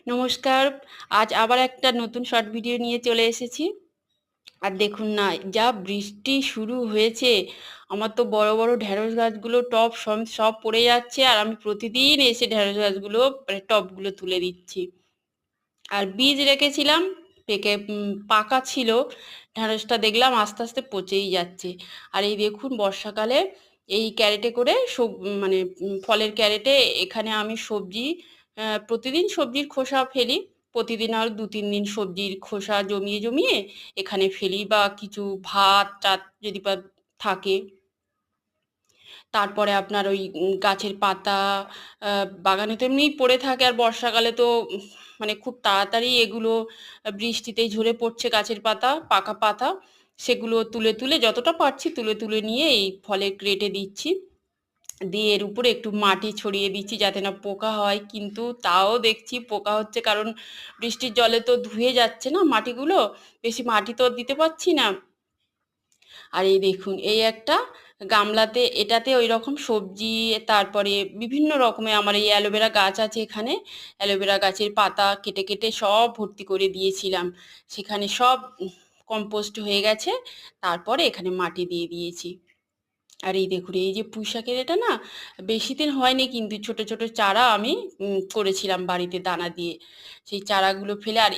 নমস্কার। আজ আবার একটা নতুন শর্ট ভিডিও নিয়ে চলে এসেছি। আর দেখুন না, যা বৃষ্টি শুরু হয়েছে, আমার তো বড় বড় ঢেঁড়স গাছগুলো টব সব পড়ে যাচ্ছে। আর আমি প্রতিদিন এসে ঢেঁড়স গাছগুলো মানে টবগুলো তুলে দিচ্ছি। আর বীজ রেখেছিলাম, পাকা ছিল ঢেঁড়সটা, দেখলাম আস্তে আস্তে পচেই যাচ্ছে। আর এই দেখুন বর্ষাকালে এই ক্যারেটে করে মানে ফলের ক্যারেটে এখানে আমি সবজি, প্রতিদিন সবজির খোসা ফেলি। প্রতিদিন আর 2-3 দিন সবজির খোসা জমিয়ে জমিয়ে এখানে ফেলি, বা কিছু ভাত টাত যদি বা থাকে। তারপরে আপনার ওই গাছের পাতা, বাগানে তো এমনিই পড়ে থাকে। আর বর্ষাকালে তো মানে খুব তাড়াতাড়ি এগুলো বৃষ্টিতেই ঝরে পড়ছে, গাছের পাতা, পাকা পাতা। সেগুলো তুলে তুলে যতটা পারছি তুলে তুলে নিয়ে এই ফলের ক্রেটে দিচ্ছি। দিয়ে এর উপরে একটু মাটি ছড়িয়ে দিচ্ছি যাতে না পোকা হয়, কিন্তু তাও দেখছি পোকা হচ্ছে, কারণ বৃষ্টির জলে তো ধুয়ে যাচ্ছে না মাটিগুলো। বেশি মাটি তো দিতে পারছি না। আর এই দেখুন, এই একটা গামলাতে, এটাতে ওই রকম সবজি, তারপরে বিভিন্ন রকমের আমার এই অ্যালোভেরা গাছ আছে এখানে। অ্যালোভেরা গাছের পাতা কেটে কেটে সব ভর্তি করে দিয়েছিলাম, সেখানে সব কম্পোস্ট হয়ে গেছে। তারপরে এখানে মাটি দিয়ে দিয়েছি। আর এই দেখুন, এই যে পুঁই শাকের, এটা না বেশি দিন হয়নি, কিন্তু ছোট ছোট চারা আমি করেছিলাম বাড়িতে দানা দিয়ে। সেই চারাগুলো ফেলে, আর